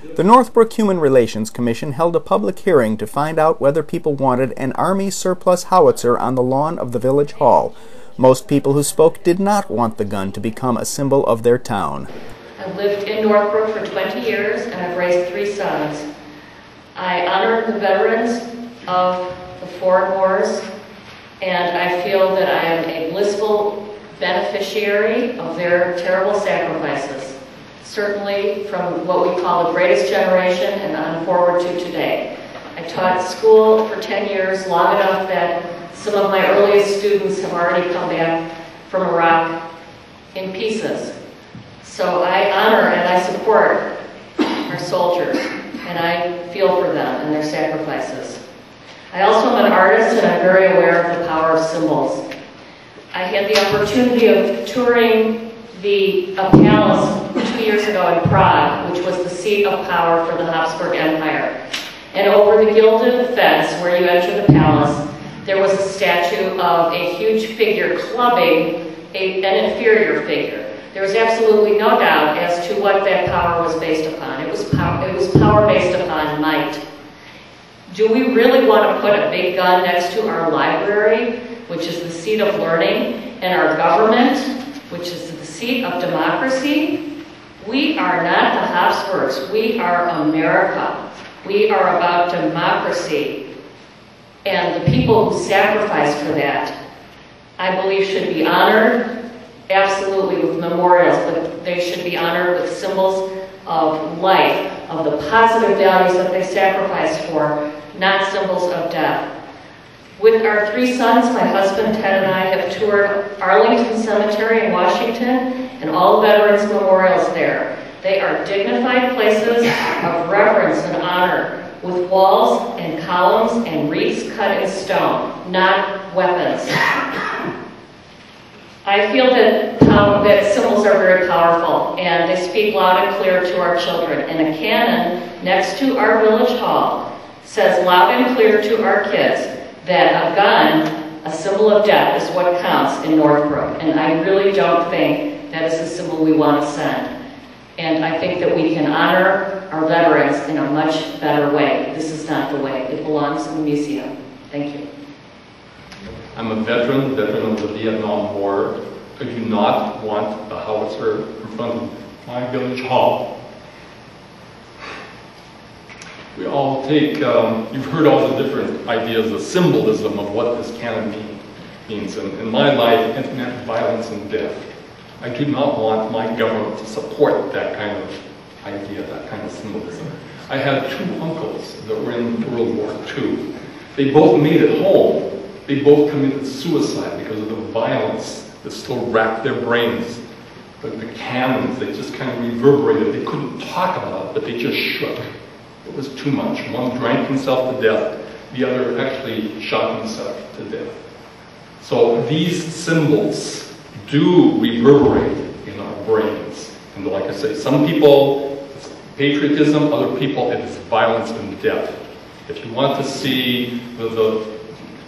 The Northbrook Human Relations Commission held a public hearing to find out whether people wanted an Army surplus howitzer on the lawn of the Village Hall. Most people who spoke did not want the gun to become a symbol of their town. I've lived in Northbrook for 20 years and I've raised 3 sons. I honor the veterans of the foreign wars, and I feel that I am a blissful beneficiary of their terrible sacrifices, certainly from what we call the greatest generation and on forward to today. I taught school for 10 years, long enough that some of my earliest students have already come back from Iraq in pieces. So I honor and I support our soldiers, and I feel for them and their sacrifices. I also am an artist, and I'm very aware of the power of symbols. I had the opportunity of touring a palace 2 years ago in Prague, which was the seat of power for the Habsburg Empire. And over the gilded fence where you enter the palace, there was a statue of a huge figure clubbing an inferior figure. There was absolutely no doubt as to what that power was based upon. It was power based upon might. Do we really want to put a big gun next to our library, which is the seat of learning, and our government, which is the seat of democracy? We are not the Habsburgs. We are America. We are about democracy. And the people who sacrificed for that, I believe, should be honored, absolutely, with memorials, but they should be honored with symbols of life, of the positive values that they sacrificed for, not symbols of death. With our 3 sons, my husband Ted and I have toured Arlington Cemetery in Washington and all the veterans' memorials there. They are dignified places of reverence and honor, with walls and columns and wreaths cut in stone, not weapons. I feel that symbols are very powerful, and they speak loud and clear to our children. And a cannon next to our village hall says loud and clear to our kids that a gun, a symbol of death, is what counts in Northbrook. And I really don't think that is the symbol we want to send. And I think that we can honor our veterans in a much better way. This is not the way. It belongs in the museum. Thank you. I'm a veteran of the Vietnam War. I do not want a howitzer in front of my village hall. We all take, you've heard all the different ideas, the symbolism of what this cannon means. And in my life, it meant violence and death. I do not want my government to support that kind of idea, that kind of symbolism. I had 2 uncles that were in World War II. They both made it home. They both committed suicide because of the violence that still racked their brains. The cannons, they just kind of reverberated. They couldn't talk about it, but they just shook. It was too much. One drank himself to death. The other actually shot himself to death. So these symbols do reverberate in our brains. And like I say, some people, it's patriotism, other people, it is violence and death. If you want to see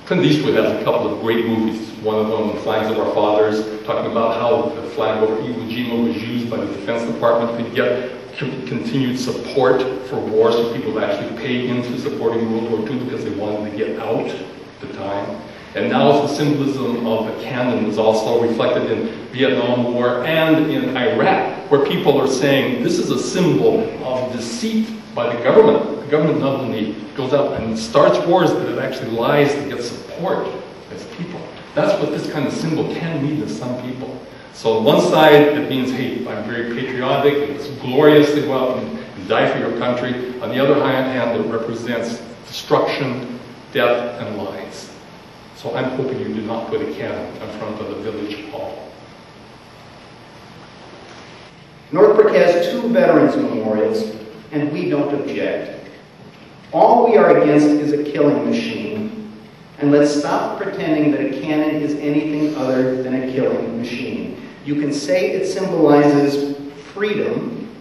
Clint Eastwood has a couple of great movies. One of them, Flags of Our Fathers, talking about how the flag over Iwo Jima was used by the Defense Department to get continued support for war, so people would actually pay into supporting World War II because they wanted to get out at the time. And now the symbolism of the cannon is also reflected in Vietnam War and in Iraq, where people are saying this is a symbol of deceit by the government. The government not only goes out and starts wars, but it actually lies to get support as people. That's what this kind of symbol can mean to some people. So on one side, it means, hey, I'm very patriotic, it's glorious to go out and die for your country. On the other hand, it represents destruction, death, and lies. So I'm hoping you do not put a cannon in front of the village hall. Northbrook has 2 veterans memorials, and we don't object. All we are against is a killing machine, and let's stop pretending that a cannon is anything other than a killing machine. You can say it symbolizes freedom,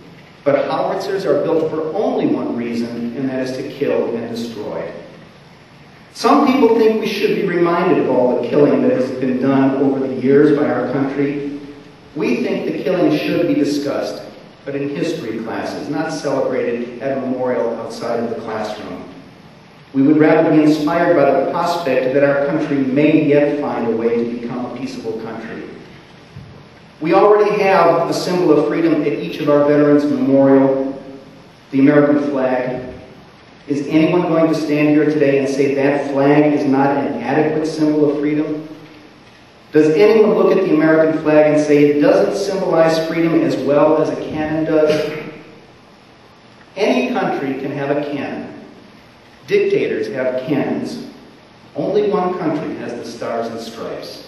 but howitzers are built for only one reason, and that is to kill and destroy. Some people think we should be reminded of all the killing that has been done over the years by our country. We think the killing should be discussed. but in history classes, not celebrated at a memorial outside of the classroom. We would rather be inspired by the prospect that our country may yet find a way to become a peaceable country. We already have a symbol of freedom at each of our veterans' memorial, the American flag. Is anyone going to stand here today and say that flag is not an adequate symbol of freedom? Does anyone look at the American flag and say it doesn't symbolize freedom as well as a cannon does? Any country can have a cannon. Dictators have cannons. Only one country has the stars and stripes.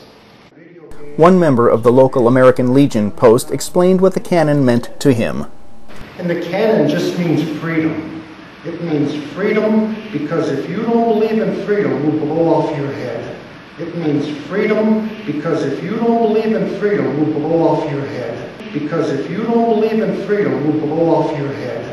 One member of the local American Legion post explained what the cannon meant to him. And the cannon just means freedom. It means freedom because if you don't believe in freedom, we'll blow off your head. It means freedom because if you don't believe in freedom, we'll blow off your head. Because if you don't believe in freedom, we'll blow off your head.